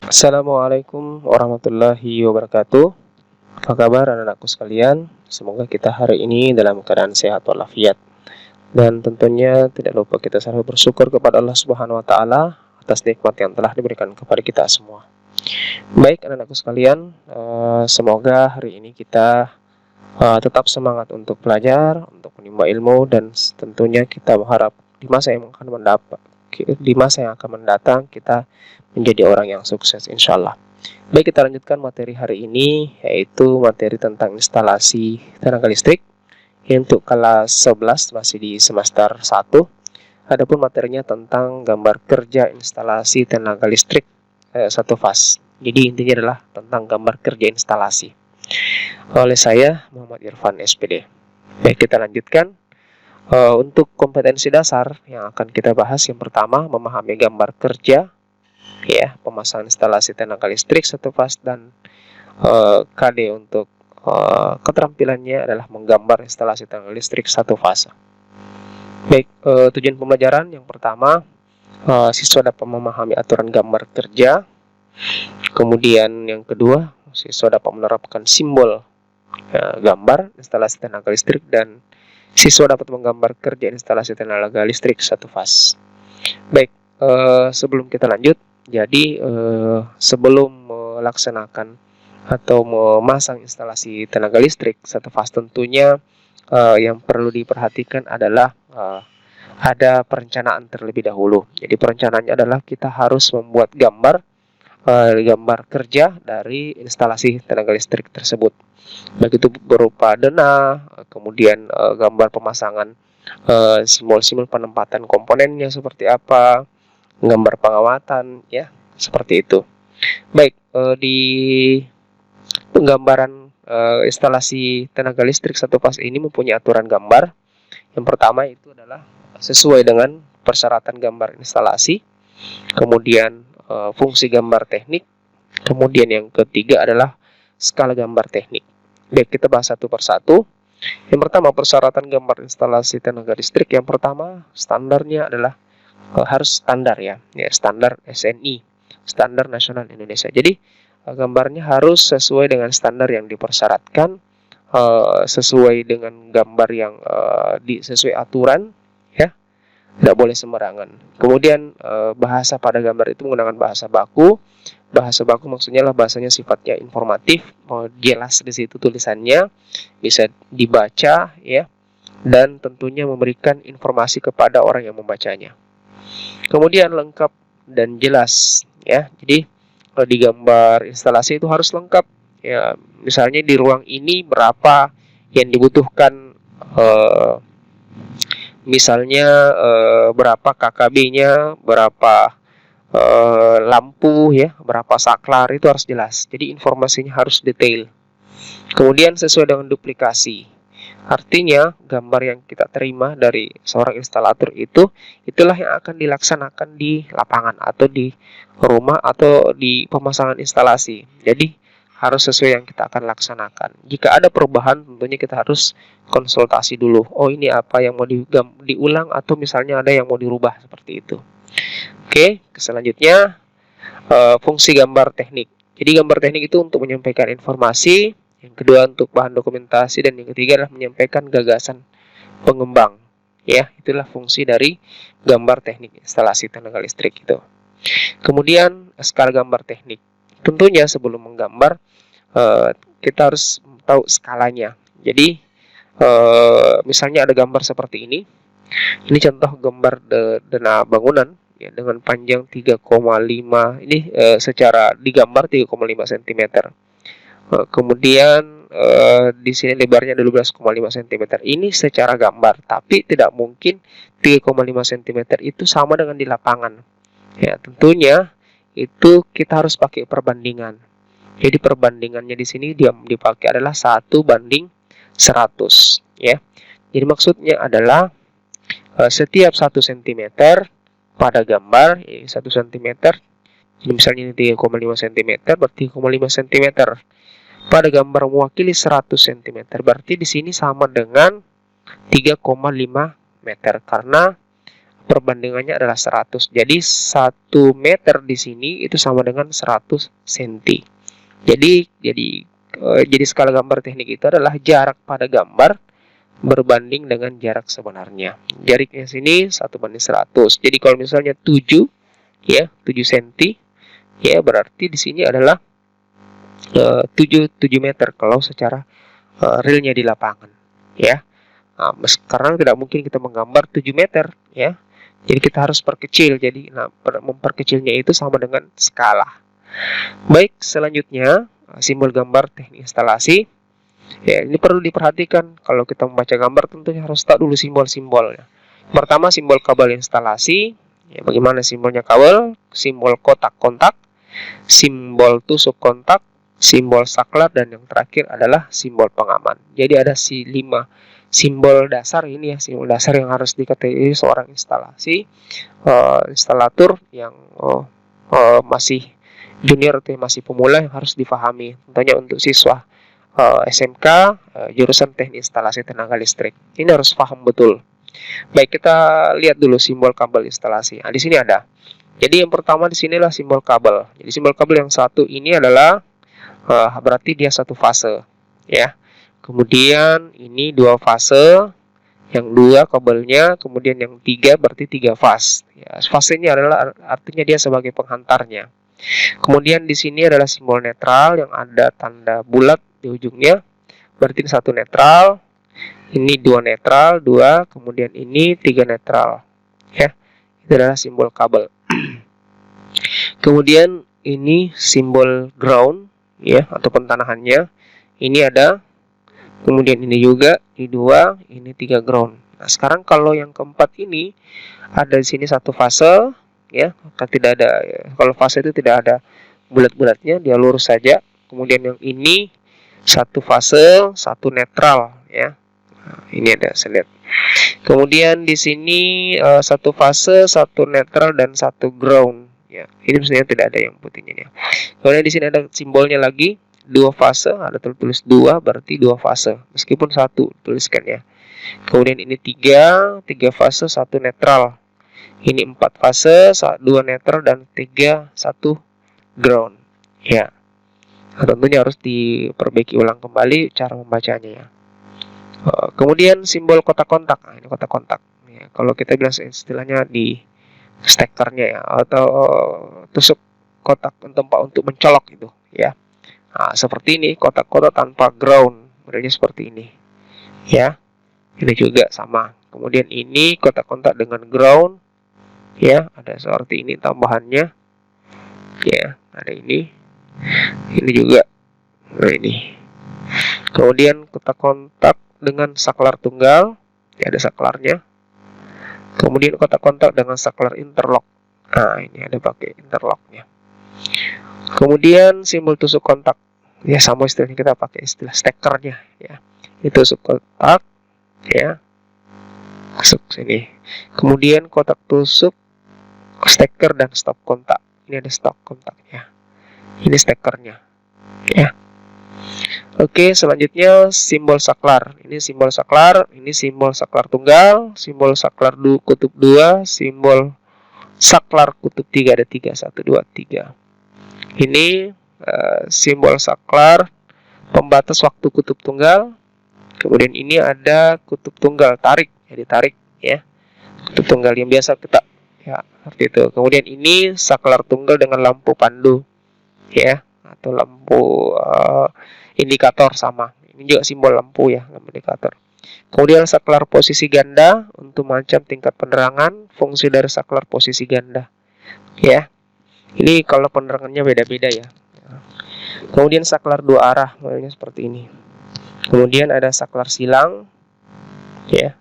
Assalamualaikum warahmatullahi wabarakatuh. Apa kabar anak-anakku sekalian? Semoga kita hari ini dalam keadaan sehat walafiat. Dan tentunya tidak lupa kita selalu bersyukur kepada Allah Subhanahu wa taala atas nikmat yang telah diberikan kepada kita semua. Baik anak-anakku sekalian, semoga hari ini kita tetap semangat untuk belajar, untuk menimba ilmu, dan tentunya kita berharap di masa yang akan mendatang kita menjadi orang yang sukses insya Allah. Baik, kita lanjutkan materi hari ini, yaitu materi tentang instalasi tenaga listrik untuk kelas 11 masih di semester 1. Adapun materinya tentang gambar kerja instalasi tenaga listrik satu fase. Jadi intinya adalah tentang gambar kerja instalasi. Oleh saya Muhammad Irfan SPD. Baik, kita lanjutkan. Untuk kompetensi dasar yang akan kita bahas, yang pertama memahami gambar kerja, ya, pemasangan instalasi tenaga listrik satu fase, dan KD untuk keterampilannya adalah menggambar instalasi tenaga listrik satu fase. Baik, tujuan pembelajaran yang pertama, siswa dapat memahami aturan gambar kerja. Kemudian yang kedua, siswa dapat menerapkan simbol gambar instalasi tenaga listrik, dan siswa dapat menggambar kerja instalasi tenaga listrik satu fase. Baik, sebelum kita lanjut, jadi sebelum melaksanakan atau memasang instalasi tenaga listrik satu fase, tentunya yang perlu diperhatikan adalah ada perencanaan terlebih dahulu. Jadi perencanaannya adalah kita harus membuat gambar kerja dari instalasi tenaga listrik tersebut, baik itu berupa dena, kemudian gambar pemasangan simbol-simbol penempatan komponennya seperti apa, gambar pengawatan, ya, seperti itu. Baik, di penggambaran instalasi tenaga listrik satu fase ini mempunyai aturan gambar. Yang pertama itu adalah sesuai dengan persyaratan gambar instalasi, kemudian fungsi gambar teknik, kemudian yang ketiga adalah skala gambar teknik. Baik, kita bahas satu persatu. Yang pertama, persyaratan gambar instalasi tenaga listrik. Yang pertama, standarnya adalah harus standar, ya, standar SNI, standar nasional Indonesia. Jadi gambarnya harus sesuai dengan standar yang dipersyaratkan, sesuai dengan gambar yang sesuai aturan, ya, tidak boleh sembarangan. Kemudian bahasa pada gambar itu menggunakan bahasa baku. Bahasa baku maksudnya lah bahasanya sifatnya informatif, jelas di situ tulisannya, bisa dibaca, ya, dan tentunya memberikan informasi kepada orang yang membacanya. Kemudian lengkap dan jelas, ya. Jadi di gambar instalasi itu harus lengkap, ya. Misalnya di ruang ini berapa yang dibutuhkan, misalnya berapa KKB-nya, berapa lampu, ya, berapa saklar, itu harus jelas. Jadi informasinya harus detail. Kemudian sesuai dengan duplikasi. Artinya gambar yang kita terima dari seorang instalator itulah yang akan dilaksanakan di lapangan atau di rumah atau di pemasangan instalasi. Jadi harus sesuai yang kita akan laksanakan. Jika ada perubahan, tentunya kita harus konsultasi dulu. Oh, ini apa yang mau diulang, atau misalnya ada yang mau dirubah, seperti itu. Oke, selanjutnya fungsi gambar teknik. Jadi gambar teknik itu untuk menyampaikan informasi, yang kedua untuk bahan dokumentasi, dan yang ketiga adalah menyampaikan gagasan pengembang. Ya, itulah fungsi dari gambar teknik instalasi tenaga listrik itu. Kemudian skala gambar teknik. Tentunya sebelum menggambar kita harus tahu skalanya. Jadi misalnya ada gambar seperti ini. Ini contoh gambar dena bangunan, ya, dengan panjang 3,5, ini secara digambar 3,5 cm. Kemudian di sini lebarnya 12,5 cm. Ini secara gambar, tapi tidak mungkin 3,5 cm itu sama dengan di lapangan. Ya, tentunya itu kita harus pakai perbandingan. Jadi perbandingannya di sini dipakai adalah 1:100, ya. Jadi maksudnya adalah setiap 1 cm pada gambar, 1 cm. Jadi misalnya ini 3,5 cm, berarti 3,5 cm pada gambar mewakili 100 cm. Berarti di sini sama dengan 3,5 meter, karena perbandingannya adalah 100. Jadi 1 meter di sini itu sama dengan 100 cm. Jadi skala gambar teknik itu adalah jarak pada gambar berbanding dengan jarak sebenarnya. Jaraknya sini 1:100. Jadi kalau misalnya 7 ya, 7 cm ya, berarti di sini adalah 7 meter kalau secara realnya di lapangan ya. Nah, karena tidak mungkin kita menggambar 7 meter ya. Jadi kita harus perkecil. Jadi memperkecilnya itu sama dengan skala. Baik, selanjutnya simbol gambar teknik instalasi. Ya, ini perlu diperhatikan kalau kita membaca gambar, tentunya harus tahu dulu simbol-simbolnya. Pertama, simbol kabel instalasi. Ya, bagaimana simbolnya kabel? Simbol kotak kontak, simbol tusuk kontak, simbol saklar, dan yang terakhir adalah simbol pengaman. Jadi ada 5 simbol dasar ini ya, simbol dasar yang harus diketahui seorang instalator yang masih junior atau masih pemula, yang harus difahami. Tentunya untuk siswa SMK jurusan teknik instalasi tenaga listrik, ini harus paham betul. Baik, kita lihat dulu simbol kabel instalasi. Nah, di sini ada. Jadi yang pertama di sinilah simbol kabel. Jadi simbol kabel yang satu ini adalah berarti dia satu fase ya. Kemudian ini 2 fase, yang 2 kabelnya, kemudian yang 3 berarti 3 fase. Ya, fasenya adalah artinya dia sebagai penghantarnya. Kemudian di sini adalah simbol netral yang ada tanda bulat di ujungnya, berarti 1 netral. Ini 2 netral, 2, kemudian ini 3 netral. Ya, itu adalah simbol kabel. Kemudian ini simbol ground ya, atau pentanahannya. Ini ada. Kemudian ini juga, ini 2, ini 3 ground. Nah, sekarang kalau yang keempat ini ada di sini 1 fase ya, maka tidak ada ya. Kalau fase itu tidak ada bulat-bulatnya, dia lurus saja. Kemudian yang ini 1 fase, 1 netral ya. Nah, ini ada, saya lihat. Kemudian di sini 1 fase, 1 netral, dan 1 ground ya. Ini sebenarnya tidak ada yang putihnya ya. Kemudian di sini ada simbolnya lagi, 2 fase, ada tulis 2 berarti 2 fase, meskipun 1 tuliskan ya. Kemudian ini 3 fase, 1 netral. Ini 4 fase, 2 netral, dan 1 ground ya. Nah, tentunya harus diperbaiki ulang kembali cara membacanya ya. Kemudian simbol kotak kontak. Nah, ini kotak kontak ya. Kalau kita bilang istilahnya di stekernya ya, atau tusuk kotak tempat untuk mencolok itu ya. Nah, seperti ini, kotak-kotak tanpa ground, modelnya seperti ini ya. Ini juga sama. Kemudian ini kotak-kotak dengan ground ya, ada seperti ini tambahannya ya, ada ini juga, nah ini. Kemudian kotak-kotak dengan saklar tunggal ya, ada saklarnya. Kemudian kotak-kotak dengan saklar interlock. Nah, ini ada pakai interlocknya. Kemudian simbol tusuk kontak ya, sama istilahnya, kita pakai istilah stekernya ya. Ini tusuk kontak ya, masuk sini. Kemudian kotak tusuk, steker, dan stop kontak. Ini ada stop kontaknya. Ini stekernya ya. Oke, selanjutnya simbol saklar. Ini simbol saklar, ini simbol saklar tunggal, simbol saklar kutub 2, simbol saklar kutub 3, ada 3, 1, 2, 3. Ini simbol saklar pembatas waktu kutub tunggal. Kemudian ini ada kutub tunggal tarik, jadi tarik ya, kutub tunggal yang biasa kita ya, seperti itu. Kemudian ini saklar tunggal dengan lampu pandu ya, atau lampu indikator, sama. Ini juga simbol lampu ya, lampu indikator. Kemudian saklar posisi ganda untuk macam tingkat penerangan, fungsi dari saklar posisi ganda ya. Ini kalau penerangannya beda-beda ya. Kemudian saklar 2 arah, modelnya seperti ini. Kemudian ada saklar silang ya,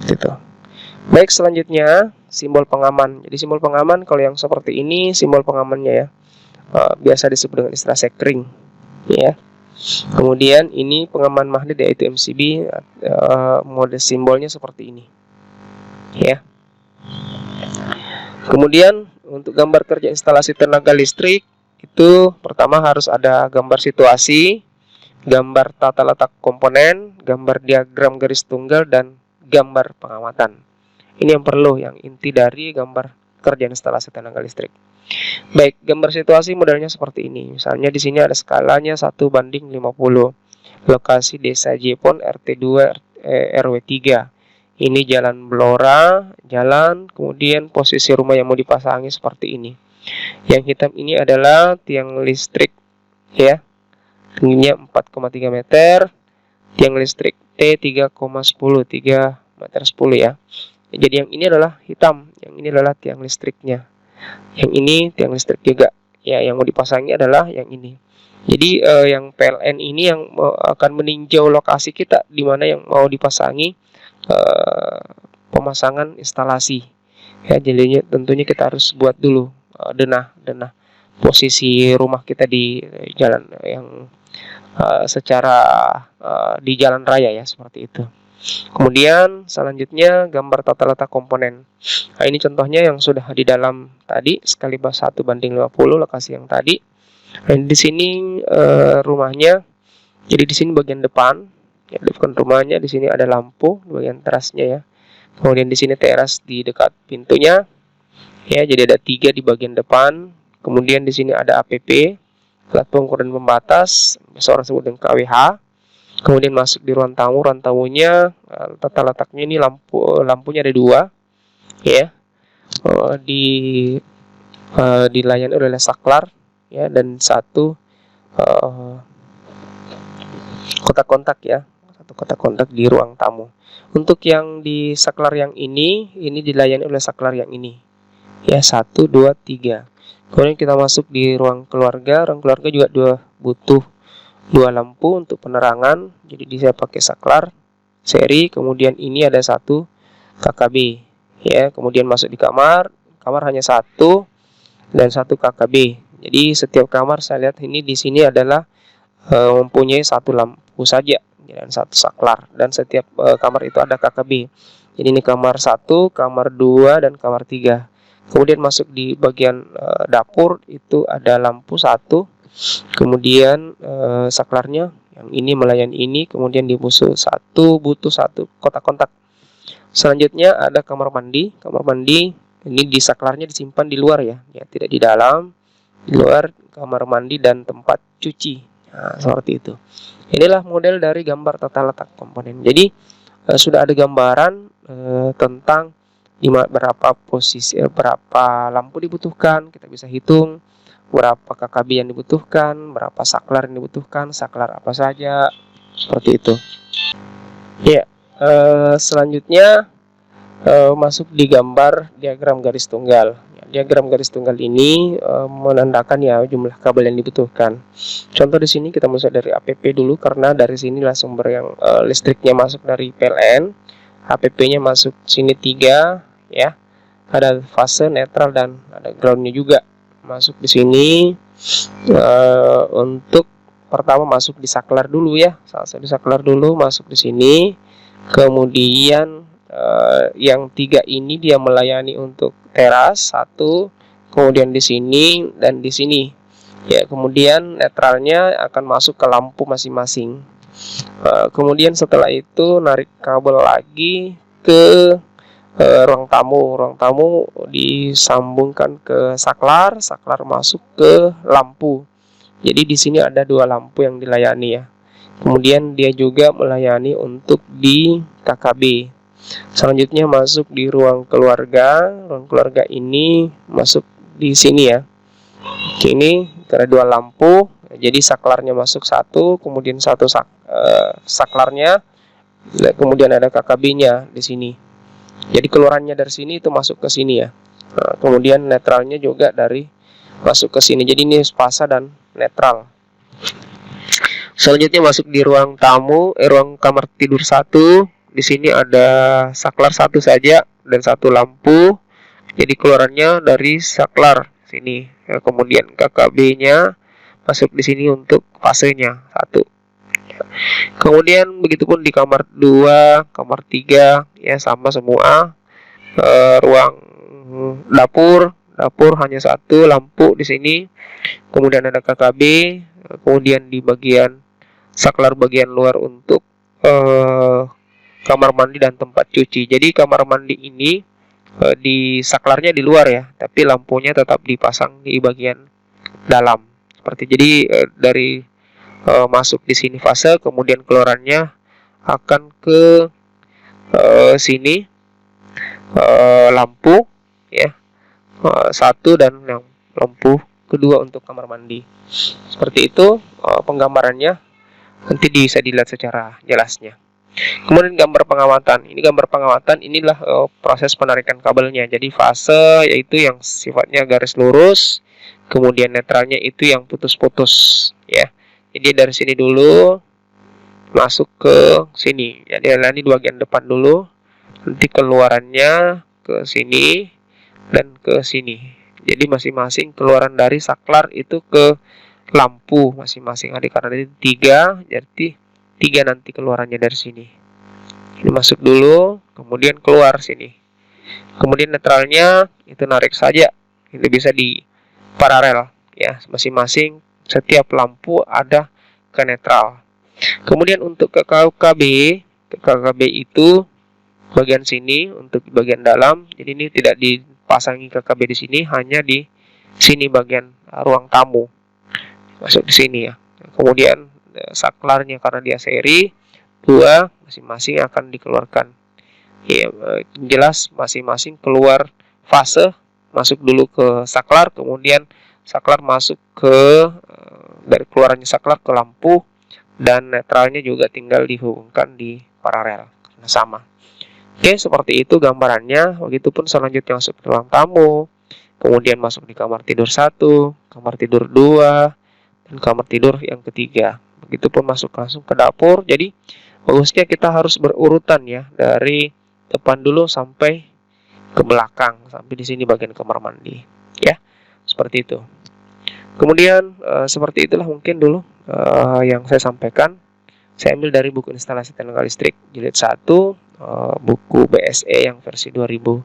gitu. Baik, selanjutnya simbol pengaman. Jadi simbol pengaman kalau yang seperti ini simbol pengamannya ya, biasa disebut dengan istilah sekring ya. Kemudian ini pengaman magnet yaitu MCB, mode simbolnya seperti ini ya. Kemudian untuk gambar kerja instalasi tenaga listrik itu pertama harus ada gambar situasi, gambar tata letak komponen, gambar diagram garis tunggal, dan gambar pengamatan. Ini yang perlu, yang inti dari gambar kerja instalasi tenaga listrik. Baik, gambar situasi modelnya seperti ini. Misalnya di sini ada skalanya 1:50. Lokasi Desa Jepon RT2 RW3. Ini jalan Blora, jalan, kemudian posisi rumah yang mau dipasangi seperti ini. Yang hitam ini adalah tiang listrik ya. Tingginya 4,3 meter. Tiang listrik T 3,10, 3 meter 10 ya. Jadi yang ini adalah hitam, yang ini adalah tiang listriknya. Yang ini tiang listrik juga. Ya, yang mau dipasangi adalah yang ini. Jadi yang PLN ini yang akan meninjau lokasi kita di mana yang mau dipasangi pemasangan instalasi. Ya, jadinya tentunya kita harus buat dulu denah posisi rumah kita di jalan yang secara di jalan raya ya, seperti itu. Kemudian selanjutnya gambar tata letak komponen. Nah, ini contohnya yang sudah di dalam tadi, sekali 1:50 lokasi yang tadi. Nah, di sini rumahnya. Jadi di sini bagian depan, ya, depan rumahnya di sini ada lampu di bagian terasnya ya. Kemudian di sini teras di dekat pintunya. Ya, jadi ada 3 di bagian depan. Kemudian di sini ada APP, alat pengukur dan pembatas, biasa orang sebut dengan KWH. Kemudian masuk di ruang tamunya tata letaknya ini lampunya ada 2 ya. Dilayani oleh saklar ya, dan 1 kotak kontak ya, 1 kotak kontak di ruang tamu. Untuk yang di saklar yang ini dilayani oleh saklar yang ini ya, 1, 2, 3. Kemudian kita masuk di ruang keluarga juga butuh 2 lampu untuk penerangan, jadi saya pakai saklar seri. Kemudian ini ada 1 KKB ya. Kemudian masuk di kamar hanya 1 dan 1 KKB. Jadi setiap kamar saya lihat ini di sini adalah mempunyai 1 lampu saja dan 1 saklar, dan setiap kamar itu ada KKB. Jadi ini kamar 1, kamar 2, dan kamar 3. Kemudian masuk di bagian dapur itu ada lampu 1. Kemudian saklarnya yang ini melayani ini. Kemudian butuh 1 kotak kontak. Selanjutnya ada kamar mandi. Ini di saklarnya disimpan di luar ya, tidak di dalam, di luar kamar mandi dan tempat cuci. Nah, seperti itu. Inilah model dari gambar tata letak komponen. Jadi sudah ada gambaran tentang berapa posisi, berapa lampu dibutuhkan. Kita bisa hitung berapa KKB yang dibutuhkan, berapa saklar yang dibutuhkan, saklar apa saja, seperti itu. Ya, selanjutnya masuk di gambar diagram garis tunggal. Diagram garis tunggal ini menandakan ya jumlah kabel yang dibutuhkan. Contoh di sini kita mulai dari APP dulu, karena dari sinilah sumber yang listriknya masuk dari PLN. APP-nya masuk sini 3 ya. Ada fase, netral, dan ada groundnya juga masuk di sini. Untuk pertama masuk di saklar dulu ya, di saklar dulu masuk di sini. Kemudian yang 3 ini dia melayani untuk teras 1, kemudian di sini dan di sini ya. Kemudian netralnya akan masuk ke lampu masing-masing. Kemudian setelah itu narik kabel lagi ke ruang tamu disambungkan ke saklar masuk ke lampu. Jadi di sini ada 2 lampu yang dilayani ya. Kemudian dia juga melayani untuk di KKB. Selanjutnya masuk di ruang keluarga. Ruang keluarga ini masuk di sini ya. Ini ada 2 lampu. Jadi saklarnya masuk 1, kemudian 1 saklarnya, kemudian ada KKB-nya di sini. Jadi keluarannya dari sini itu masuk ke sini ya. Nah, kemudian netralnya juga dari masuk ke sini. Jadi ini spasa dan netral. Selanjutnya masuk di ruang tamu, ruang kamar tidur 1. Di sini ada saklar 1 saja dan 1 lampu. Jadi keluarannya dari saklar sini. Ya, kemudian KKB-nya masuk di sini untuk fasenya 1. Kemudian begitupun di kamar 2, kamar 3 ya, sama semua. Ruang dapur hanya 1 lampu di sini. Kemudian ada KKB. Kemudian di bagian saklar bagian luar untuk kamar mandi dan tempat cuci. Jadi kamar mandi ini di saklarnya di luar ya, tapi lampunya tetap dipasang di bagian dalam. Seperti jadi dari masuk di sini fase, kemudian keluarannya akan ke sini lampu ya, satu, dan yang lampu kedua untuk kamar mandi. Seperti itu penggambarannya, nanti bisa dilihat secara jelasnya. Kemudian gambar pengamatan. Ini gambar pengamatan, inilah proses penarikan kabelnya. Jadi fase yaitu yang sifatnya garis lurus, kemudian netralnya itu yang putus-putus ya. Jadi dari sini dulu masuk ke sini. Jadi ini di bagian depan dulu, nanti keluarannya ke sini dan ke sini. Jadi masing-masing keluaran dari saklar itu ke lampu masing-masing. Karena ini 3, jadi 3 nanti keluarannya dari sini. Ini masuk dulu, kemudian keluar sini. Kemudian netralnya itu narik saja. Ini bisa di paralel ya, masing-masing setiap lampu ada ke netral. Kemudian untuk ke KKB itu bagian sini untuk bagian dalam. Jadi ini tidak dipasangi KKB di sini, hanya di sini bagian ruang tamu. Masuk di sini ya. Kemudian saklarnya karena dia seri 2, masing-masing akan dikeluarkan. Ya, jelas masing-masing keluar fase, masuk dulu ke saklar, kemudian saklar masuk ke dari keluarannya saklar ke lampu, dan netralnya juga tinggal dihubungkan di paralel karena sama. Oke, seperti itu gambarannya. Begitupun selanjutnya masuk ke ruang tamu, kemudian masuk di kamar tidur 1, kamar tidur 2, dan kamar tidur yang ketiga. Begitupun masuk langsung ke dapur. Jadi bagusnya kita harus berurutan ya, dari depan dulu sampai ke belakang, sampai di sini bagian kamar mandi ya, seperti itu. Kemudian seperti itulah mungkin dulu yang saya sampaikan. Saya ambil dari buku instalasi tenaga listrik jilid 1, buku BSE yang versi 2020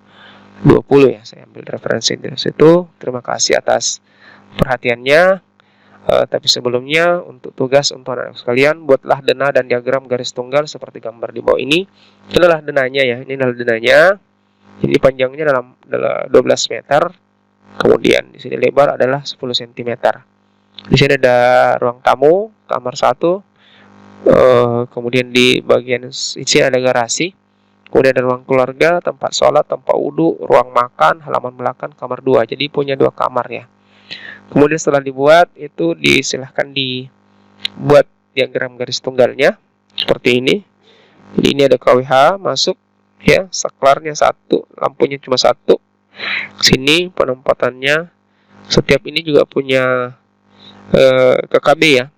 ya. Saya ambil referensi dari situ. Terima kasih atas perhatiannya. Tapi sebelumnya, untuk tugas untuk anak sekalian, buatlah dena dan diagram garis tunggal seperti gambar di bawah ini. Inilah denanya ya, inilah denanya. Jadi panjangnya dalam 12 meter. Kemudian di sini lebar adalah 10 cm. Di sini ada ruang tamu, kamar 1. Kemudian di bagian sini ada garasi. Kemudian ada ruang keluarga, tempat sholat, tempat wudhu, ruang makan, halaman belakang, kamar 2. Jadi punya 2 kamar ya. Kemudian setelah dibuat, itu disilahkan dibuat diagram garis tunggalnya seperti ini. Jadi ini ada KWH masuk ya, saklarnya 1, lampunya cuma 1. Sini penempatannya, setiap ini juga punya KKB ya.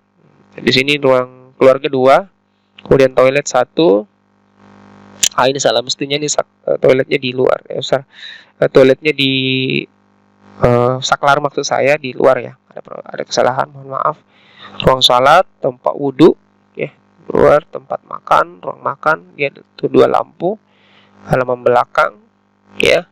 Di sini ruang keluarga 2, kemudian toilet 1. Ini salah, mestinya ini toiletnya di luar ya, toiletnya di saklar maksud saya di luar ya, ada kesalahan, mohon maaf. Ruang salat, tempat wudhu ya, luar, tempat makan, ruang makan, dia itu 2 lampu, halaman belakang ya.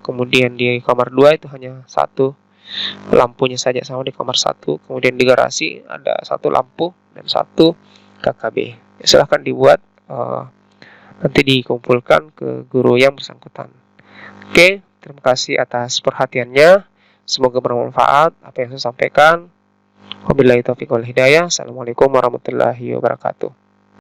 Kemudian di kamar 2 itu hanya 1 lampunya saja, sama di kamar 1. Kemudian di garasi ada 1 lampu dan 1 KKB ya. Silahkan dibuat, nanti dikumpulkan ke guru yang bersangkutan. Oke, terima kasih atas perhatiannya. Semoga bermanfaat apa yang saya sampaikan. Wabillahi taufiq wal hidayah. Assalamualaikum warahmatullahi wabarakatuh.